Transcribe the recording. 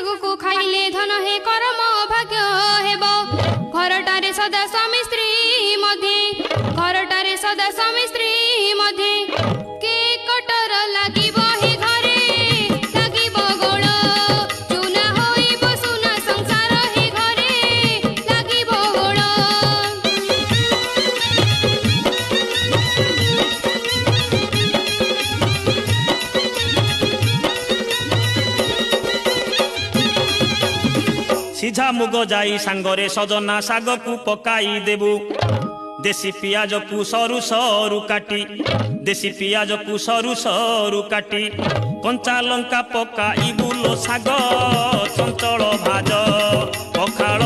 ଶାଗ को खाइले धन हे कर्म भाग्य हेब घरटारे सदा स्वामी स्त्री मध्ये घरटारे सदा स्वामी स्त्री मध्ये के कटर लागिब हे घरे लागिब गोळ चुना होइब सुना संसार हे घरे लागिब गोळ सीझा मुग जाई सांगरे सजना शाग को पकाई देबू देसी पियाज को सरू सरू काटी देसी पियाज को सरू सरू काटी कंचा लंका पकाई बुलो शाग चंचल भाज पखाड़